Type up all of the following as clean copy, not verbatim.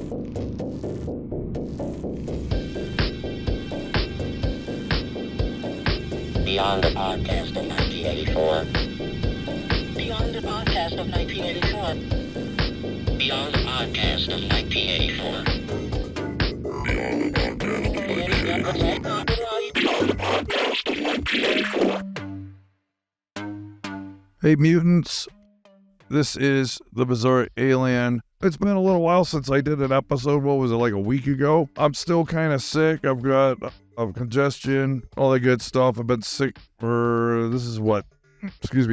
Beyond the podcast of 1984. Beyond the podcast of 1984. Beyond the podcast of 1984. Hey mutants, this is the Bizarre Alien. It's been a little while since I did an episode. What was it, like a week ago? I'm still kind of sick. I've got congestion, all that good stuff. I've been sick for,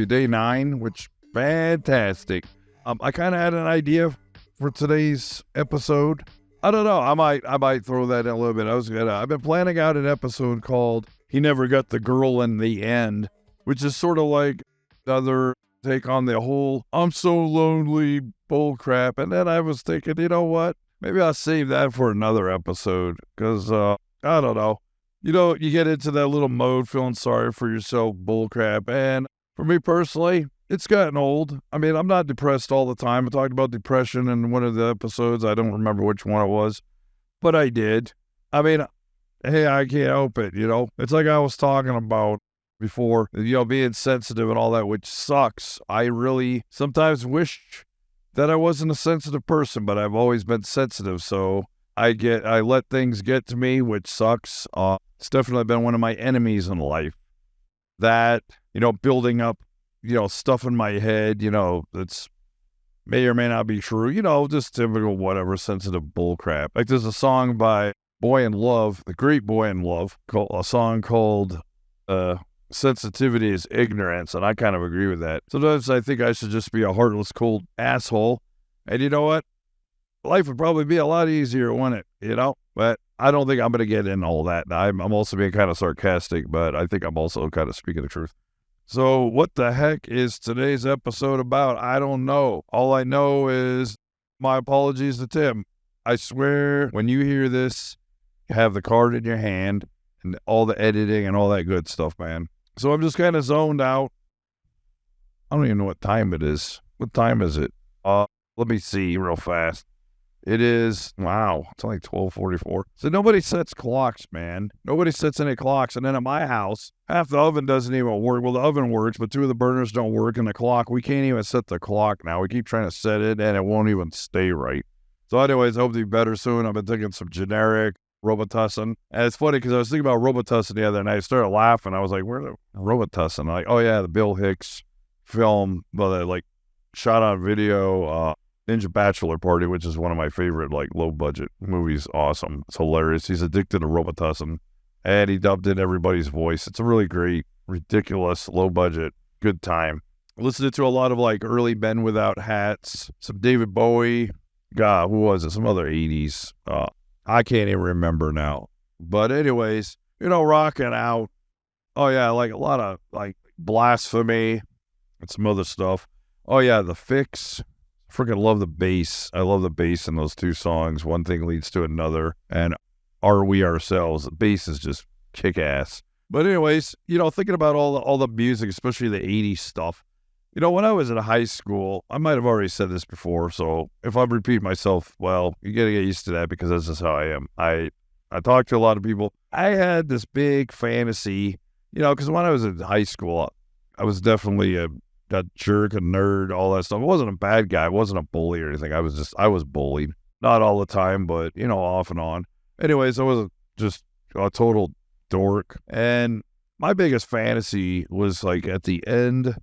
day 9, which fantastic. I kind of had an idea for today's episode. I don't know. I might throw that in a little bit. I've been planning out an episode called "He Never Got the Girl in the End," which is sort of like another take on the whole "I'm so lonely" bull crap. And then I was thinking, you know what? Maybe I'll save that for another episode because I don't know. You get into that little mode feeling sorry for yourself bull crap. And for me personally, it's gotten old. I mean, I'm not depressed all the time. I talked about depression in one of the episodes. I don't remember which one it was, but I did. I mean, hey, I can't help it, It's like I was talking about before, being sensitive and all that, which sucks. I really sometimes wish that I wasn't a sensitive person, but I've always been sensitive, so I let things get to me, which sucks. It's definitely been one of my enemies in life. That, building up, stuff in my head, that's may or may not be true, just typical whatever sensitive bullcrap. Like there's a song by Boy in Love, the great Boy in Love, a song called "Sensitivity is Ignorance," and I kind of agree with that. Sometimes I think I should just be a heartless, cold asshole, and you know what? Life would probably be a lot easier, wouldn't it? But I don't think I'm going to get in all that. I'm also being kind of sarcastic, but I think I'm also kind of speaking the truth. So what the heck is today's episode about? I don't know. All I know is my apologies to Tim. I swear when you hear this, you have the card in your hand and all the editing and all that good stuff, man. So I'm just kind of zoned out. I don't even know what time it is. What time is it? Let me see real fast. It is, wow, it's only 12:44. So nobody sets clocks, man. Nobody sets any clocks. And then at my house, half the oven doesn't even work. Well, the oven works, but 2 of the burners don't work. And the clock, we can't even set the clock now. We keep trying to set it, and it won't even stay right. So anyways, I hope to be better soon. I've been taking some generic Robitussin. And it's funny because I was thinking about Robitussin the other night. I started laughing. I was like, where's the Robitussin? I'm like, oh yeah, the Bill Hicks film, shot on video, Ninja Bachelor Party, which is one of my favorite, low-budget movies. Awesome. It's hilarious. He's addicted to Robitussin, and he dubbed in everybody's voice. It's a really great, ridiculous, low-budget, good time. Listened to a lot of, early Men Without Hats, some David Bowie. God, who was it? Some other 80s. I can't even remember now. But anyways, rocking out. Oh, yeah, a lot of, Blasphemy and some other stuff. Oh, yeah, The Fix. Freaking love the bass. I love the bass in those 2 songs. One thing leads to another. And Are We Ourselves? The bass is just kick-ass. But anyways, thinking about all the music, especially the 80s stuff. When I was in high school, I might have already said this before, so if I repeat myself, well, you gotta get used to that because that's just how I am. I talk to a lot of people. I had this big fantasy, because when I was in high school, I was definitely a jerk, a nerd, all that stuff. I wasn't a bad guy. I wasn't a bully or anything. I was bullied. Not all the time, but, off and on. Anyways, I was just a total dork. And my biggest fantasy was at the end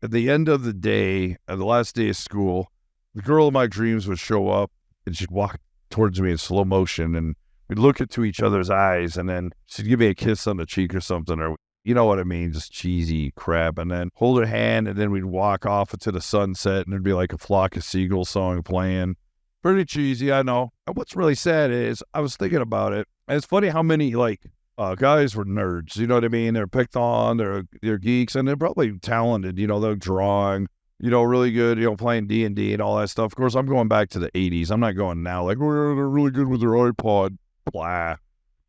of the day, at the last day of school, the girl of my dreams would show up and she'd walk towards me in slow motion and we'd look into each other's eyes and then she'd give me a kiss on the cheek or something, or you know what I mean, just cheesy crap, and then hold her hand, and then we'd walk off into the sunset, and there'd be like a Flock of Seagulls song playing. Pretty cheesy, I know. And what's really sad is, I was thinking about it, and it's funny how many, guys were nerds, you know what I mean? They're picked on, they're geeks, and they're probably talented, they're drawing, really good, playing D&D and all that stuff. Of course, I'm going back to the 80s. I'm not going now, they're really good with their iPod, blah,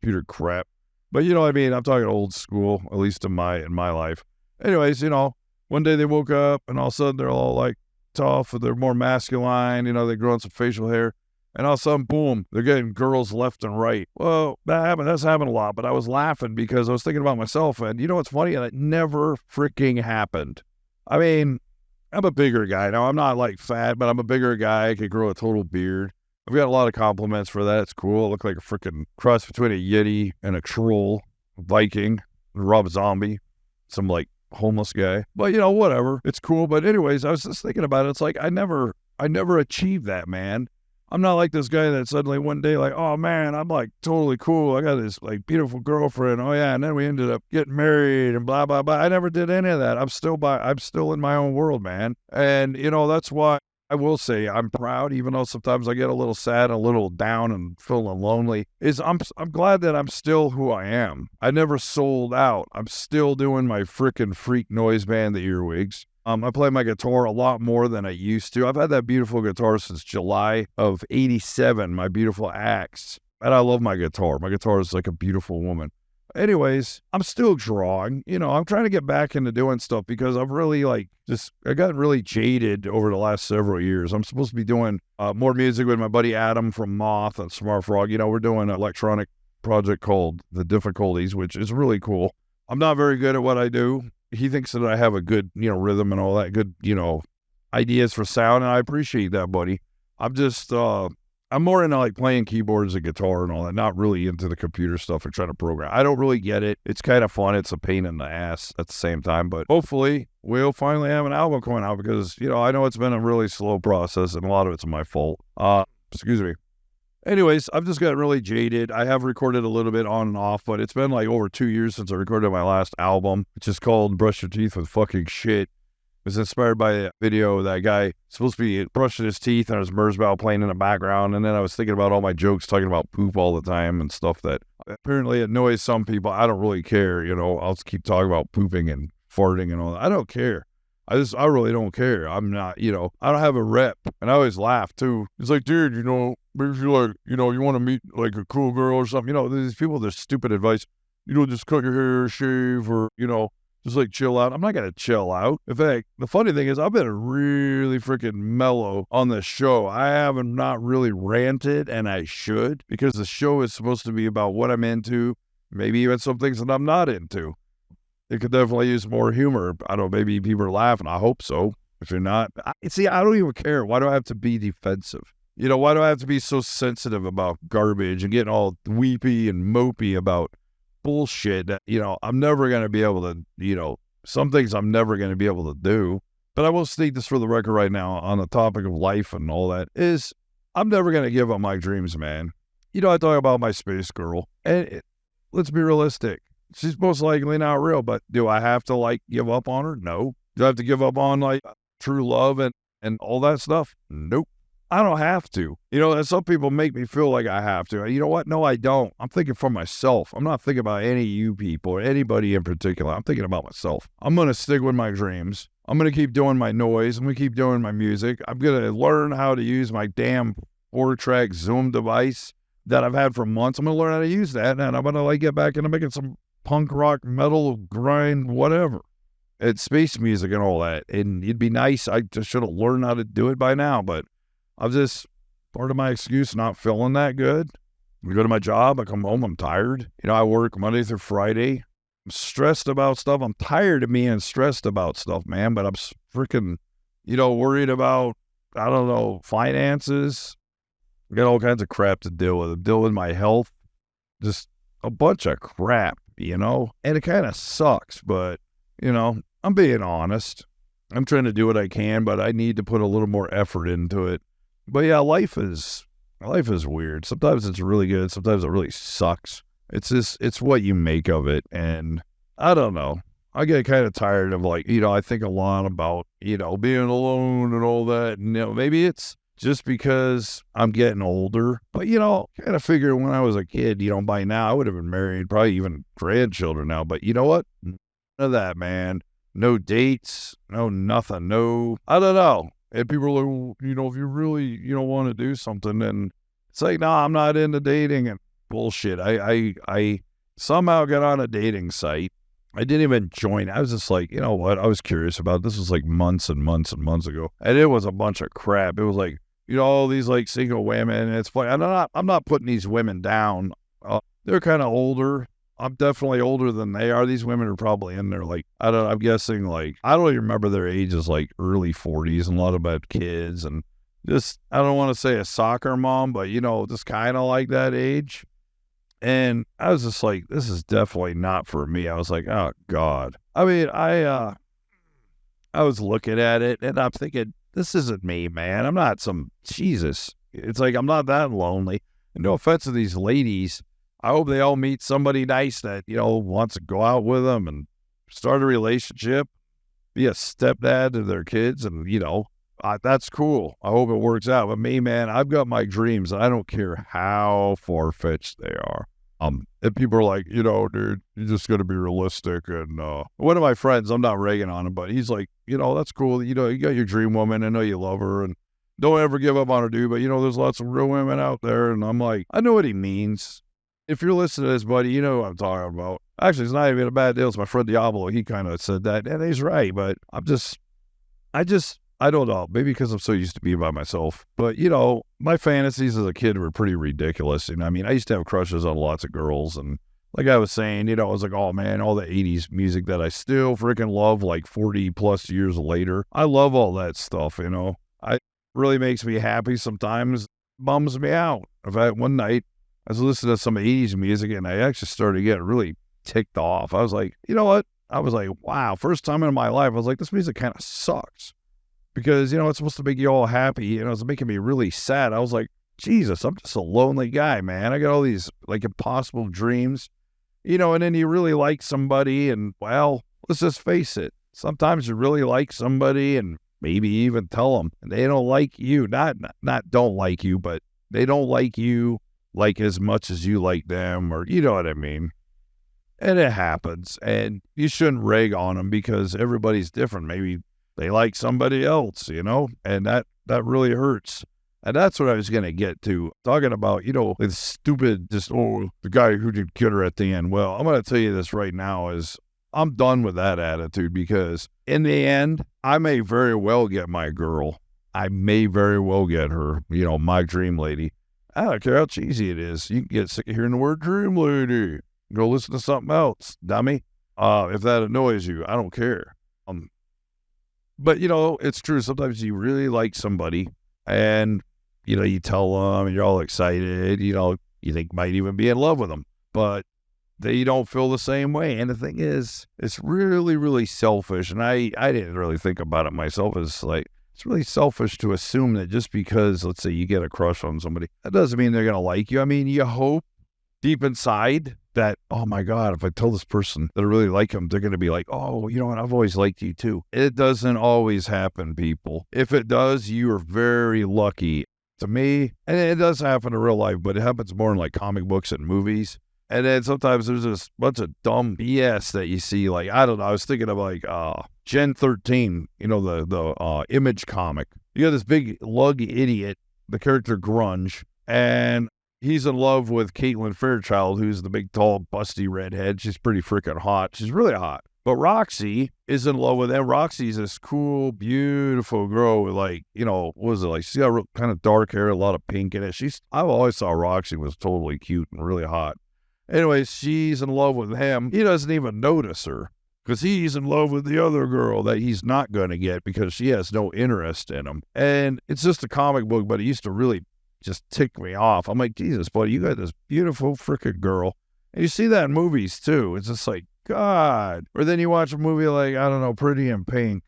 computer crap. But you know what I mean? I'm talking old school, at least in my life. Anyways, one day they woke up and all of a sudden they're all tough, or they're more masculine, they grow on some facial hair. And all of a sudden, boom, they're getting girls left and right. Well, that's happened a lot, but I was laughing because I was thinking about myself, and you know what's funny? That never freaking happened. I mean, I'm a bigger guy now. I'm not like fat, but I'm a bigger guy. I could grow a total beard. I've got a lot of compliments for that. It's cool. I look like a freaking cross between a Yeti and a troll, Viking, Rob Zombie, some like homeless guy. But you know, whatever. It's cool. But anyways, I was just thinking about it. It's like I never achieved that, man. I'm not like this guy that suddenly one day like, oh man, I'm like totally cool. I got this like beautiful girlfriend. Oh yeah, and then we ended up getting married and blah blah blah. I never did any of that. I'm still in my own world, man. And you know, that's why I will say I'm proud, even though sometimes I get a little sad, a little down and feeling lonely, I'm glad that I'm still who I am. I never sold out. I'm still doing my frickin' freak noise band, the Earwigs. I play my guitar a lot more than I used to. I've had that beautiful guitar since July of '87, my beautiful Axe. And I love my guitar. My guitar is like a beautiful woman. Anyways, I'm still drawing. You know, I'm trying to get back into doing stuff because I've really I got really jaded over the last several years. I'm supposed to be doing more music with my buddy Adam from Moth and Smart Frog. You know, we're doing an electronic project called The Difficulties, which is really cool. I'm not very good at what I do. He thinks that I have a good, you know, rhythm and all that good, you know, ideas for sound, and I appreciate that, buddy. I'm just, I'm more into like playing keyboards and guitar and all that, not really into the computer stuff and trying to program. I don't really get it. It's kind of fun. It's a pain in the ass at the same time, but hopefully we'll finally have an album coming out because, you know, I know it's been a really slow process and a lot of it's my fault. Excuse me. Anyways, I've just gotten really jaded. I have recorded a little bit on and off, but it's been like over 2 years since I recorded my last album, which is called Brush Your Teeth with Fucking Shit. It was inspired by a video of that guy supposed to be brushing his teeth and his Merzbow playing in the background. And then I was thinking about all my jokes talking about poop all the time and stuff that apparently annoys some people. I don't really care. You know, I'll just keep talking about pooping and farting and all that. I don't care. I really don't care. I'm not, you know, I don't have a rep. And I always laugh too. It's like, dude, you know, maybe you're like, you know, you want to meet like a cool girl or something. You know, these people, there's stupid advice. You know, just cut your hair, shave, or, you know, just like chill out. I'm not going to chill out. In fact, the funny thing is I've been really freaking mellow on this show. I haven't not really ranted, and I should, because the show is supposed to be about what I'm into, maybe even some things that I'm not into. It could definitely use more humor. I don't know, maybe people are laughing. I hope so. If you're not, see, I don't even care. Why do I have to be defensive? You know, why do I have to be so sensitive about garbage and getting all weepy and mopey about bullshit that, you know, I'm never going to be able to, you know, some things I'm never going to be able to do. But I will state this for the record right now on the topic of life and all that is I'm never going to give up my dreams, man. You know, I talk about my space girl, and let's be realistic. She's most likely not real, but do I have to like give up on her? No. Do I have to give up on like true love and all that stuff? Nope. I don't have to. You know, and some people make me feel like I have to. You know what? No, I don't. I'm thinking for myself. I'm not thinking about any of you people or anybody in particular. I'm thinking about myself. I'm going to stick with my dreams. I'm going to keep doing my noise. I'm going to keep doing my music. I'm going to learn how to use my damn 4-track Zoom device that I've had for months. I'm going to learn how to use that, and I'm going to like get back into making some punk rock, metal, grind, whatever. It's space music and all that. And it'd be nice. I just should have learned how to do it by now, but I'm just, part of my excuse, not feeling that good. I go to my job, I come home, I'm tired. You know, I work Monday through Friday. I'm stressed about stuff. I'm tired of being stressed about stuff, man, but I'm freaking, you know, worried about, I don't know, finances. I got all kinds of crap to deal with. Deal with my health. Just a bunch of crap, you know? And it kind of sucks, but, you know, I'm being honest. I'm trying to do what I can, but I need to put a little more effort into it. But yeah, life is weird. Sometimes it's really good. Sometimes it really sucks. It's what you make of it. And I don't know. I get kind of tired of like, you know, I think a lot about, you know, being alone and all that. And, you know, maybe it's just because I'm getting older. But, you know, kind of figure when I was a kid, you know, by now I would have been married, probably even grandchildren now. But you know what? None of that, man. No dates, no nothing, no, I don't know. And people are like, well, you know, if you really, you know, want to do something, then it's like, no, I'm not into dating and bullshit. I somehow got on a dating site. I didn't even join. I was just like, you know what? I was curious about it. This was like months and months and months ago. And it was a bunch of crap. It was like all these like single women. And it's funny. I'm not putting these women down. They're kind of older. I'm definitely older than they are. These women are probably in their like, I'm guessing like, I don't even remember their ages, like early 40s, and a lot of them had kids, and just, I don't want to say a soccer mom, but just kind of like that age. And I was just like, this is definitely not for me. I was like, oh God. I mean, I was looking at it and I'm thinking, this isn't me, man. I'm not Jesus. It's like, I'm not that lonely. And no offense to these ladies, I hope they all meet somebody nice that, wants to go out with them and start a relationship, be a stepdad to their kids. And, that's cool. I hope it works out. But me, man, I've got my dreams. And I don't care how far-fetched they are. And people are like, dude, you just got to be realistic. And one of my friends, I'm not ragging on him, but he's like, that's cool. You got your dream woman. I know you love her. And don't ever give up on her, dude. But, there's lots of real women out there. And I'm like, I know what he means. If you're listening to this, buddy, you know what I'm talking about. Actually, it's not even a bad deal. It's my friend Diablo. He kind of said that, and he's right. But I don't know. Maybe because I'm so used to being by myself. But, my fantasies as a kid were pretty ridiculous. And I mean, I used to have crushes on lots of girls. And like I was saying, I was like, oh, man, all the 80s music that I still freaking love like 40 plus years later. I love all that stuff, It really makes me happy sometimes. Bums me out. In fact, one night, I was listening to some 80s music, and I actually started getting really ticked off. I was like, you know what? I was like, wow, first time in my life, I was like, this music kind of sucks. Because, it's supposed to make you all happy, it's making me really sad. I was like, Jesus, I'm just a lonely guy, man. I got all these, like, impossible dreams, and then you really like somebody, and, well, let's just face it. Sometimes you really like somebody, and maybe even tell them, and they don't like you. Not don't like you, but they don't like you like as much as you like them, or you know what I mean. And it happens, and you shouldn't rag on them because everybody's different. Maybe they like somebody else, and that really hurts. And that's what I was going to get to, talking about, the stupid, just, the guy who did get her at the end. Well, I'm going to tell you this right now is I'm done with that attitude, because in the end, I may very well get my girl. I may very well get her, my dream lady. I don't care how cheesy it is. You can get sick of hearing the word dream lady. Go listen to something else, dummy. If that annoys you, I don't care. But, it's true. Sometimes you really like somebody and, you tell them and you're all excited, you think might even be in love with them, but they don't feel the same way. And the thing is, it's really, really selfish. And I didn't really think about it myself. It's really selfish to assume that just because, let's say, you get a crush on somebody, that doesn't mean they're going to like you. I mean, you hope deep inside that, oh my God, if I tell this person that I really like them, they're going to be like, oh, you know what, I've always liked you too. It doesn't always happen, people. If it does, you are very lucky. To me, and it does happen in real life, but it happens more in like comic books and movies. And then sometimes there's this bunch of dumb BS that you see. Like, I don't know, I was thinking of like Gen 13, the Image comic. You got this big lug idiot, the character Grunge, and he's in love with Caitlin Fairchild, who's the big, tall, busty redhead. She's pretty freaking hot. She's really hot. But Roxy is in love with him. Roxy's this cool, beautiful girl with like, what was it like? She's got real, kind of dark hair, a lot of pink in it. I've always thought Roxy was totally cute and really hot. Anyways, she's in love with him. He doesn't even notice her because he's in love with the other girl that he's not going to get because she has no interest in him. And it's just a comic book, but it used to really just tick me off. I'm like, Jesus, buddy, you got this beautiful freaking girl. And you see that in movies too. It's just like, God. Or then you watch a movie like, I don't know, Pretty in Pink,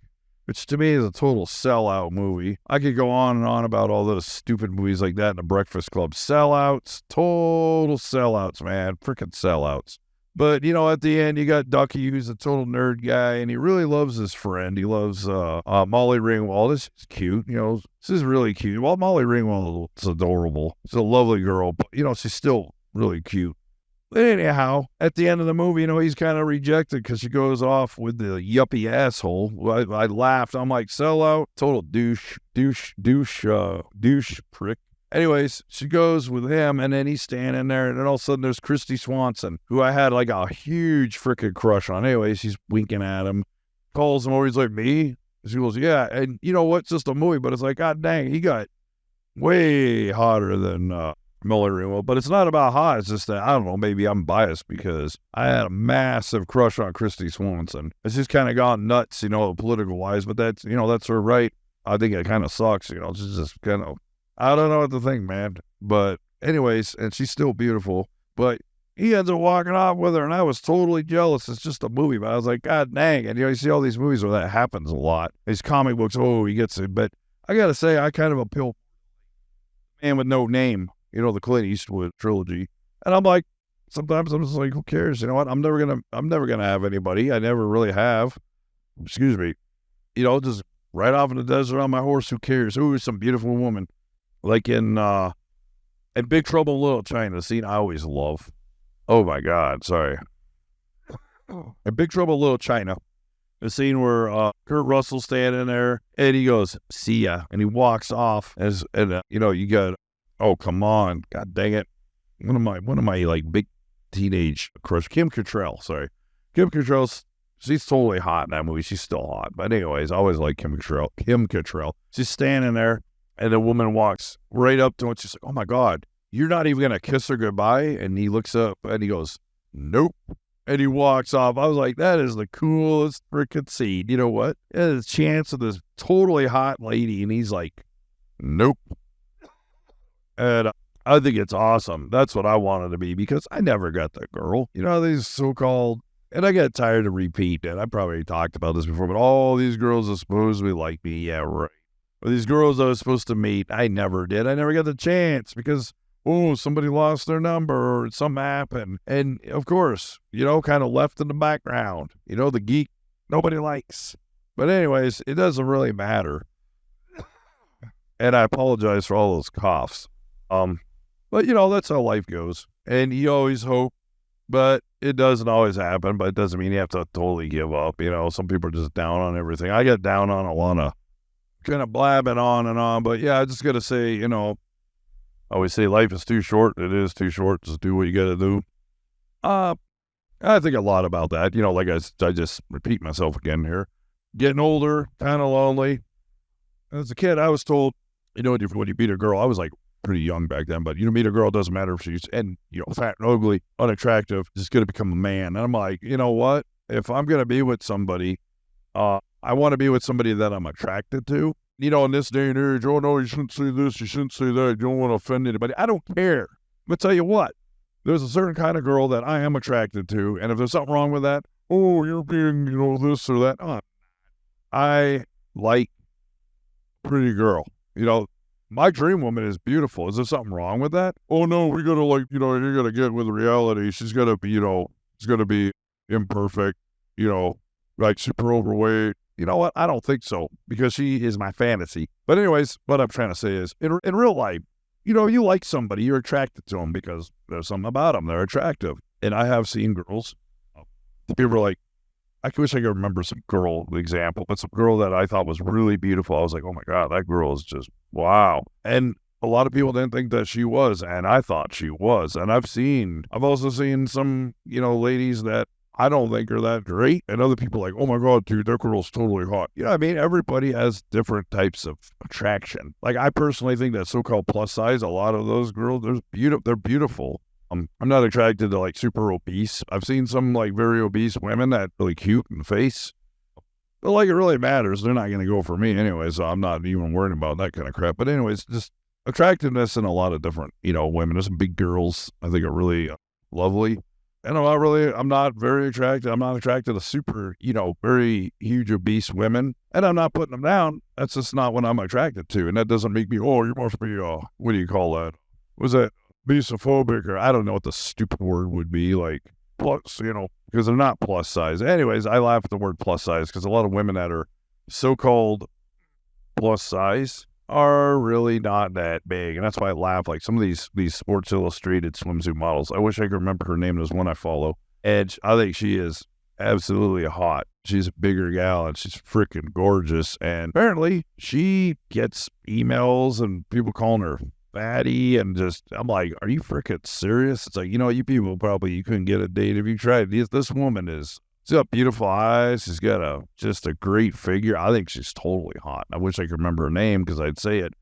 which to me is a total sellout movie. I could go on and on about all those stupid movies like that in The Breakfast Club. Sellouts, total sellouts, man. Freaking sellouts. But, at the end, you got Ducky, who's a total nerd guy, and he really loves his friend. He loves Molly Ringwald. This is cute, This is really cute. Well, Molly Ringwald is adorable. She's a lovely girl, but, she's still really cute. But anyhow, at the end of the movie, he's kind of rejected because she goes off with the yuppie asshole. I laughed. I'm like, sellout, total douche prick. Anyways, she goes with him, and then he's standing there, and then all of a sudden there's Christy Swanson, who I had like a huge freaking crush on. Anyways, she's winking at him, calls him over. He's like, me? She goes, yeah. And you know what? It's just a movie, but it's like, God dang, he got way hotter than Molly Ringwald. But it's not about hot. It's just that, I don't know, maybe I'm biased because I had a massive crush on Christy Swanson. It's just kind of gone nuts, political wise, but that's her right. I think it kind of sucks, it's just kind of, I don't know what to think, man. But anyways, and she's still beautiful, but he ends up walking off with her, and I was totally jealous. It's just a movie, but I was like, God dang. And you see all these movies where that happens a lot. These comic books, he gets it. But I got to say, I kind of appeal Man with No Name, the Clint Eastwood trilogy. And I'm like, sometimes I'm just like, who cares? You know what? I'm never gonna have anybody. I never really have. Excuse me. Just right off in the desert on my horse. Who cares? Ooh, some beautiful woman. Like in Big Trouble in Little China, the scene I always love. Oh my God, sorry. In Big Trouble in Little China, the scene where Kurt Russell's standing there and he goes, "See ya," and he walks off you got, oh come on, God dang it, one of my like big teenage crush, Kim Cattrall. Sorry, Kim Cattrall. She's totally hot in that movie. She's still hot, but anyways, I always like Kim Cattrall. She's standing there, and the woman walks right up to him. She's like, "Oh my God, you're not even gonna kiss her goodbye?" And he looks up and he goes, "Nope." And he walks off. I was like, that is the coolest freaking scene. You know what? There's a chance of this totally hot lady, and he's like, "Nope." And I think it's awesome. That's what I wanted to be, because I never got that girl. These so-called, and I get tired of repeating it. I probably talked about this before, but all these girls are supposed to be like me. Yeah, right. But these girls I was supposed to meet, I never did. I never got the chance because, somebody lost their number or something happened. And of course, kind of left in the background. The geek nobody likes. But anyways, it doesn't really matter. And I apologize for all those coughs. But that's how life goes. And you always hope, but it doesn't always happen. But it doesn't mean you have to totally give up. Some people are just down on everything. I get down on a lot of kind of blabbing on and on. But yeah, I just got to say, I always say life is too short. It is too short. Just do what you got to do. I think a lot about that. Like I just repeat myself again here. Getting older, kind of lonely. As a kid, I was told, when you meet a girl, I was like pretty young back then, but meet a girl, doesn't matter if she's, and fat and ugly, unattractive, just going to become a man. And I'm like, you know what? If I'm going to be with somebody, I want to be with somebody that I'm attracted to. In this day and age, oh no, you shouldn't say this, you shouldn't say that, you don't want to offend anybody. I don't care. But tell you what, there's a certain kind of girl that I am attracted to, and if there's something wrong with that, you're being, this or that. I like pretty girl. My dream woman is beautiful. Is there something wrong with that? Oh no, we gotta you gotta get with reality. She's gotta be, she's gotta be imperfect, like super overweight. You know what? I don't think so, because she is my fantasy. But anyways, what I'm trying to say is, in real life, you like somebody, you're attracted to them because there's something about them. They're attractive. And I have seen girls. People are like, I wish I could remember some girl example, but some girl that I thought was really beautiful. I was like, oh my God, that girl is just, wow. And a lot of people didn't think that she was, and I thought she was. And I've also seen some, ladies that I don't think are that great. And other people are like, oh my God, dude, that girl's totally hot. Everybody has different types of attraction. Like, I personally think that so-called plus size, a lot of those girls, they're beautiful. I'm not attracted to like super obese. I've seen some like very obese women that really cute in the face. But like, it really matters. They're not going to go for me anyway, so I'm not even worried about that kind of crap. But anyways, just attractiveness in a lot of different, women. There's some big girls I think are really lovely. And I'm not very attracted. I'm not attracted to super, very huge obese women. And I'm not putting them down. That's just not what I'm attracted to. And that doesn't make me, you must be, what do you call that? Was that misophobic, or I don't know what the stupid word would be, like plus, because they're not plus size. Anyways, I laugh at the word plus size because a lot of women that are so-called plus size are really not that big. And that's why I laugh. Like some of these Sports Illustrated swimsuit models, I wish I could remember her name. There's one I follow. Edge, I think she is absolutely hot. She's a bigger gal and she's freaking gorgeous. And apparently she gets emails and people calling her fatty, and just, I'm like, are you freaking serious? It's like, you people you couldn't get a date if you tried. This woman she's got beautiful eyes. She's got just a great figure. I think she's totally hot. I wish I could remember her name because I'd say it.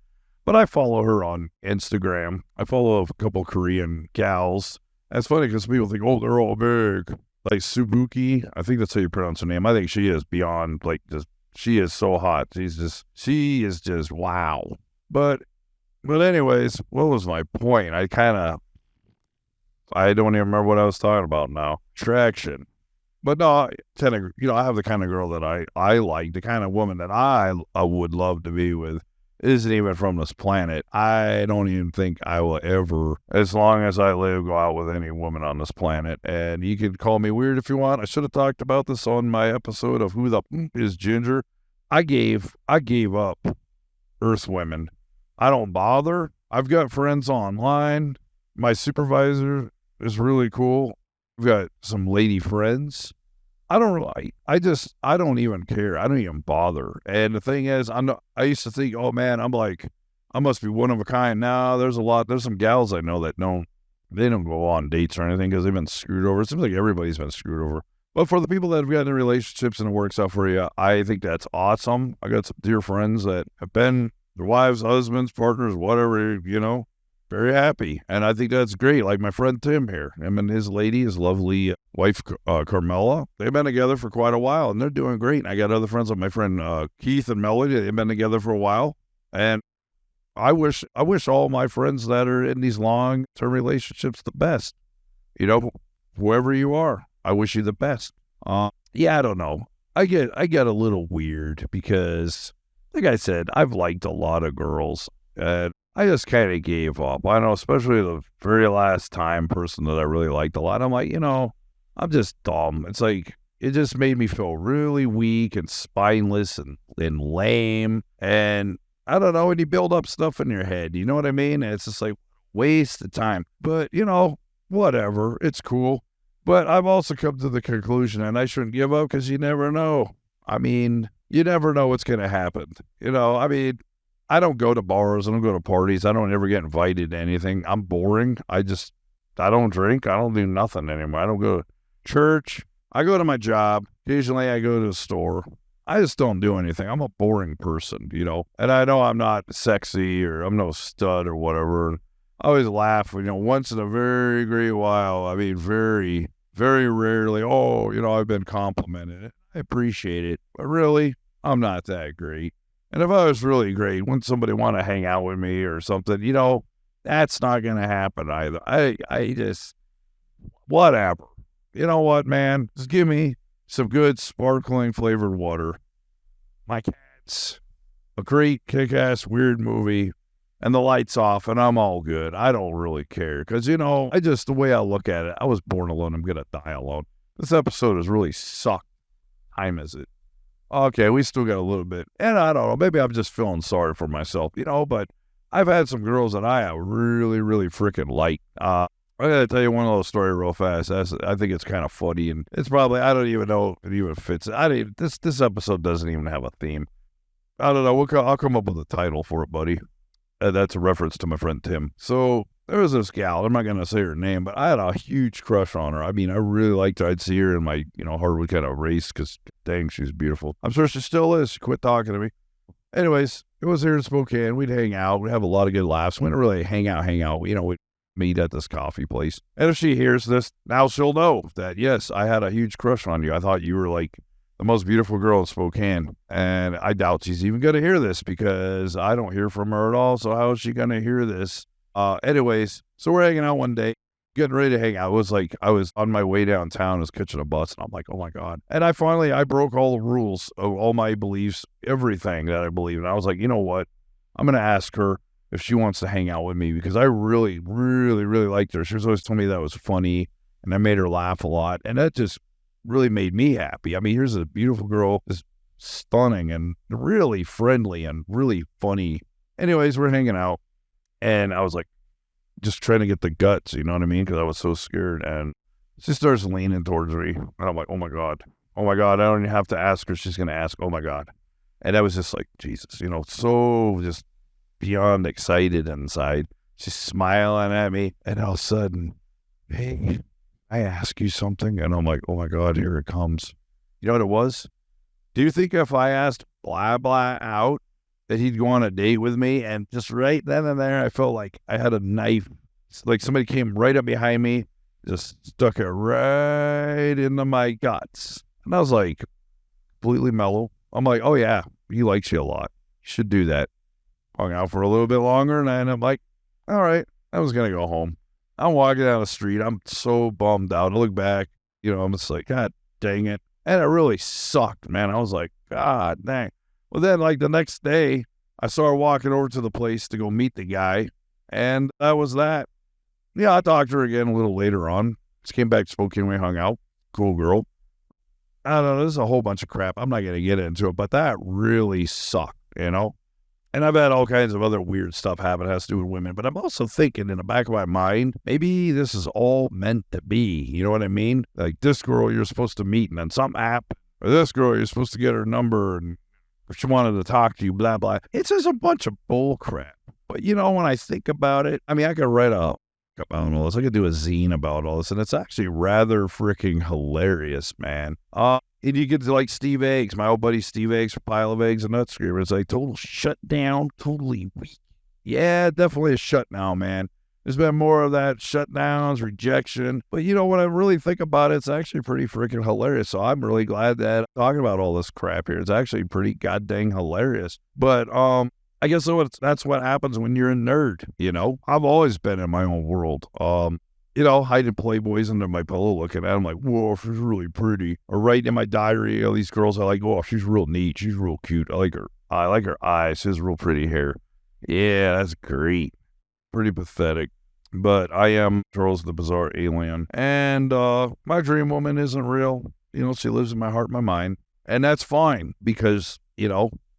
But I follow her on Instagram. I follow a couple Korean gals. That's funny because people think, oh, they're all big. Like Subuki, I think that's how you pronounce her name. I think she is beyond, like, just, she is so hot. She is just wow. But anyways, what was my point? I don't even remember what I was talking about now. Traction. But no, I have the kind of girl that I like, the kind of woman that I would love to be with isn't even from this planet. I don't even think I will ever, as long as I live, go out with any woman on this planet. And you can call me weird if you want. I should have talked about this on my episode of Who the is Ginger. I gave up Earth women. I don't bother. I've got friends online. My supervisor is really cool. I've got some lady friends. I don't even care. I don't even bother. And the thing is, I used to think, oh man, I must be one of a kind. Now there's some gals I know that they don't go on dates or anything because they've been screwed over. It seems like everybody's been screwed over. But for the people that have gotten in relationships and it works out for you, I think that's awesome. I got some dear friends that have been their wives, husbands, partners, whatever, very happy. And I think that's great. Like my friend Tim here, him and his lovely wife, Carmela, they've been together for quite a while and they're doing great. And I got other friends like my friend Keith and Melody. They've been together for a while. And I wish all my friends that are in these long-term relationships the best. Whoever you are, I wish you the best. I don't know. I get a little weird because, like I said, I've liked a lot of girls and I just kind of gave up. I know, especially the very last time person that I really liked a lot. I'm like, I'm just dumb. It's like, it just made me feel really weak and spineless and lame. And I don't know, and you build up stuff in your head. You know what I mean? And it's just like, waste of time. But, whatever. It's cool. But I've also come to the conclusion, and I shouldn't give up because you never know. I mean, you never know what's going to happen. I don't go to bars. I don't go to parties. I don't ever get invited to anything. I'm boring. I don't drink. I don't do nothing anymore. I don't go to church. I go to my job. Occasionally I go to the store. I just don't do anything. I'm a boring person, and I know I'm not sexy or I'm no stud or whatever. I always laugh, once in a very great while. I mean, very, very rarely. Oh, I've been complimented. I appreciate it. But really, I'm not that great. And if I was really great, wouldn't somebody want to hang out with me or something? That's not going to happen either. I just, whatever. You know what, man? Just give me some good sparkling flavored water. My cat's a great kick-ass weird movie and the lights off and I'm all good. I don't really care because, the way I look at it, I was born alone. I'm going to die alone. This episode has really sucked. Time is it? Okay, we still got a little bit. And I don't know, maybe I'm just feeling sorry for myself, but I've had some girls that I really, really freaking like. I gotta tell you one little story real fast. I think it's kind of funny, and it's probably, I don't even know if it even fits. This episode doesn't even have a theme. I don't know, I'll come up with a title for it, buddy. That's a reference to my friend Tim. So, there was this gal, I'm not going to say her name, but I had a huge crush on her. I mean, I really liked her. I'd see her in my, hardwood kind of race because, dang, she's beautiful. I'm sure she still is. She quit talking to me. Anyways, it was here in Spokane. We'd hang out. We'd have a lot of good laughs. We didn't really hang out. We'd meet at this coffee place. And if she hears this, now she'll know that, yes, I had a huge crush on you. I thought you were like the most beautiful girl in Spokane. And I doubt she's even going to hear this because I don't hear from her at all. So how is she going to hear this? Anyways, so we're hanging out one day, getting ready to hang out. It was like, I was on my way downtown, I was catching a bus, and I'm like, oh my God. And I broke all the rules of all my beliefs, everything that I believe. And I was like, you know what? I'm going to ask her if she wants to hang out with me because I really, really, really liked her. She was always telling me that was funny, and I made her laugh a lot. And that just really made me happy. I mean, here's a beautiful girl, just stunning and really friendly and really funny. Anyways, we're hanging out. And I was like, just trying to get the guts, you know what I mean? Because I was so scared. And she starts leaning towards me. And I'm like, oh my God. Oh my God. I don't even have to ask her. She's going to ask, oh my God. And I was just like, Jesus, so just beyond excited inside. She's smiling at me. And all of a sudden, hey, I ask you something. And I'm like, oh my God, here it comes. You know what it was? Do you think if I asked blah, blah out, that he'd go on a date with me, and just right then and there, I felt like I had a knife. It's like somebody came right up behind me, just stuck it right into my guts. And I was like, completely mellow. I'm like, oh yeah, he likes you a lot. You should do that. Hung out for a little bit longer, and then I'm like, all right, I was going to go home. I'm walking down the street. I'm so bummed out. I look back, I'm just like, God dang it. And it really sucked, man. I was like, God dang. Well, then, like, the next day, I started walking over to the place to go meet the guy, and that was that. Yeah, I talked to her again a little later on. Just came back to Spokane, we hung out. Cool girl. I don't know, there's a whole bunch of crap. I'm not going to get into it, but that really sucked, And I've had all kinds of other weird stuff happen that has to do with women, but I'm also thinking in the back of my mind, maybe this is all meant to be. You know what I mean? Like this girl you're supposed to meet on some app, or this girl you're supposed to get her number and she wanted to talk to you, blah, blah. It's just a bunch of bull crap. But, when I think about it, I mean, I could write about all this. I could do a zine about all this, and it's actually rather freaking hilarious, man. And you get to like Steve Eggs, my old buddy Steve Eggs for Pile of Eggs and Nut Screamer. It's like total shutdown, totally weak. Yeah, definitely a shutdown, man. There's been more of that shutdowns, rejection. But when I really think about it, it's actually pretty freaking hilarious. So I'm really glad that I'm talking about all this crap here. It's actually pretty goddamn hilarious. But I guess that's what happens when you're a nerd, I've always been in my own world. Hiding Playboys under my pillow looking at them like, whoa, she's really pretty. Or writing in my diary, these girls I like, oh, she's real neat. She's real cute. I like her eyes. She has real pretty hair. Yeah, that's great. Pretty pathetic. But I am Charles the Bizarre Alien. And my dream woman isn't real. She lives in my heart and my mind. And that's fine because,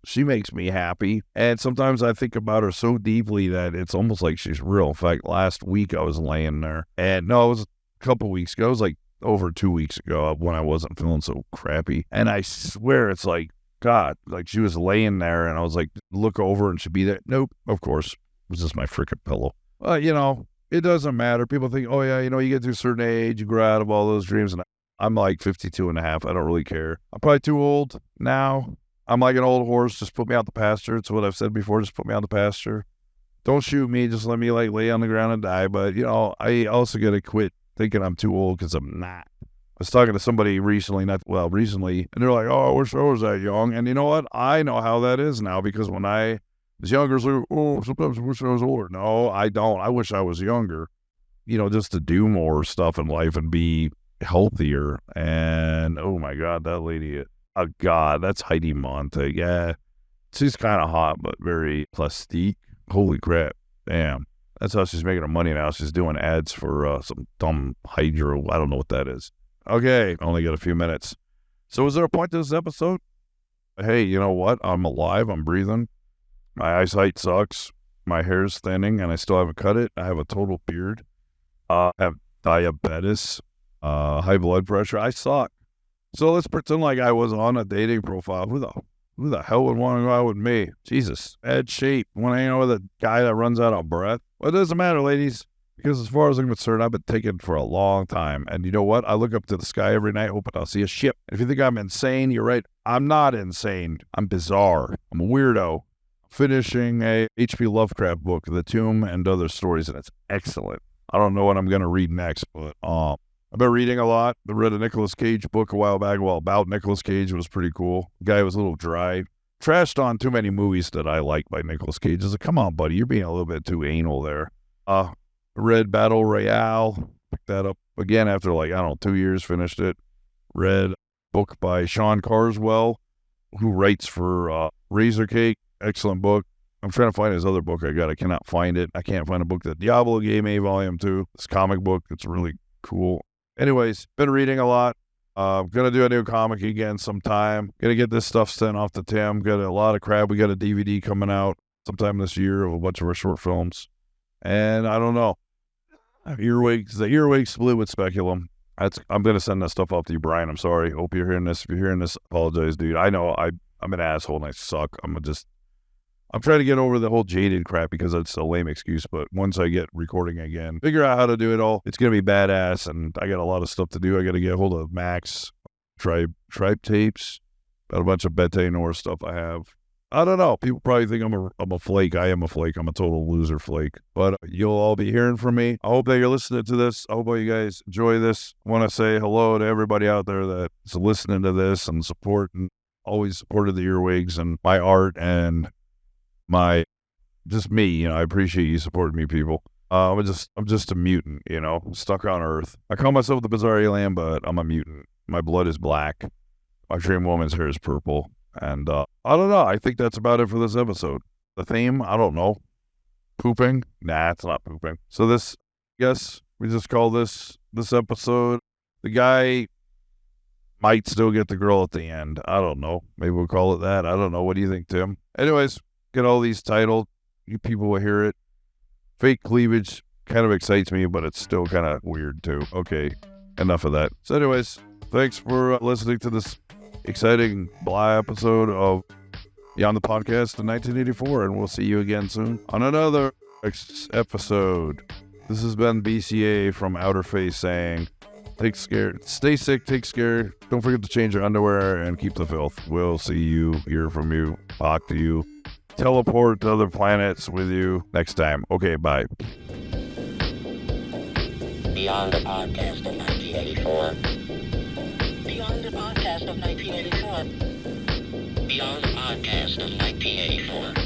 she makes me happy. And sometimes I think about her so deeply that it's almost like she's real. In fact, last week I was laying there. And no, it was a couple weeks ago. It was like over 2 weeks ago when I wasn't feeling so crappy. And I swear it's like, God, like she was laying there and I was like, look over and she'd be there. Nope, of course. It was just my freaking pillow. It doesn't matter. People think, oh yeah, you get to a certain age, you grow out of all those dreams. And I'm like 52 and a half. I don't really care. I'm probably too old now. I'm like an old horse. Just put me out the pasture. It's what I've said before. Just put me out the pasture. Don't shoot me. Just let me like lay on the ground and die. But, I also got to quit thinking I'm too old because I'm not. I was talking to somebody recently, and they're like, oh, I wish I was that young. And you know what? I know how that is now because when I was younger, it's like, oh, sometimes I wish I was older. No, I don't. I wish I was younger, just to do more stuff in life and be healthier. And, oh, my God, that lady, oh, God, that's Heidi Montag. Yeah, she's kind of hot, but very plastique. Holy crap. Damn. That's how she's making her money now. She's doing ads for some dumb hydro. I don't know what that is. Okay, only got a few minutes. So is there a point to this episode? Hey, you know what? I'm alive. I'm breathing. My eyesight sucks. My hair's thinning, and I still haven't cut it. I have a total beard. I have diabetes, high blood pressure. I suck. So let's pretend like I was on a dating profile. Who the hell would want to go out with me? Jesus. Bad shape. Want to hang out with a guy that runs out of breath? Well, it doesn't matter, ladies. Because as far as I'm concerned, I've been taken for a long time. And you know what? I look up to the sky every night hoping I'll see a ship. And if you think I'm insane, you're right. I'm not insane. I'm bizarre. I'm a weirdo. Finishing a H.P. Lovecraft book, The Tomb and Other Stories, and it's excellent. I don't know what I'm going to read next, but I've been reading a lot. I read a Nicolas Cage book a while back. Well, about Nicolas Cage. It was pretty cool. The guy was a little dry. Trashed on too many movies that I like by Nicolas Cage. I was like, come on, buddy. You're being a little bit too anal there. Read Battle Royale. Picked that up again after 2 years. Finished it. Read a book by Sean Carswell, who writes for Razor Cake. Excellent book. I'm trying to find his other book I cannot find it. I can't find a book that Diablo gave me, Volume 2. This comic book. It's really cool. Anyways, been reading a lot. Gonna do a new comic again sometime. Gonna get this stuff sent off to Tim. Got a lot of crap. We got a DVD coming out sometime this year of a bunch of our short films. And I don't know. Earwigs. The Earwigs split with Speculum. I'm gonna send that stuff off to you, Brian. I'm sorry. Hope you're hearing this. If you're hearing this, apologize, dude. I know I'm an asshole and I suck. I'm trying to get over the whole jaded crap because it's a lame excuse, but once I get recording again, figure out how to do it all, it's going to be badass, and I got a lot of stuff to do. I got to get a hold of Max, Tribe Tapes, got a bunch of Bete Noir stuff I have. I don't know. People probably think I'm a flake. I am a flake. I'm a total loser flake. But you'll all be hearing from me. I hope that you're listening to this. I hope all you guys enjoy this. I want to say hello to everybody out there that's listening to this and always supported the Earwigs and my art and just me. You know, I appreciate you supporting me, people. I'm just a mutant, you know, stuck on Earth. I call myself the bizarre alien, but I'm a mutant. My blood is black. My dream woman's hair is purple. And I don't know. I think that's about it for this episode. The theme, I don't know. Pooping? Nah, it's not pooping. So I guess we just call this episode. The guy might still get the girl at the end. I don't know. Maybe we'll call it that. I don't know. What do you think, Tim? Anyways, get all these titled. You people will hear it. Fake cleavage kind of excites me, but it's still kind of weird too. Okay, enough of that. So anyways, thanks for listening to this exciting blah episode of Beyond the Podcast in 1984, and we'll see you again soon on another episode. This has been B.C.A. from Outer Face saying, stay sick, take care, don't forget to change your underwear, and keep the filth. We'll see you, hear from you, talk to you, teleport to other planets with you next time. Okay, bye. Beyond the Podcast of 1984. Beyond the Podcast of 1984. Beyond the Podcast of 1984.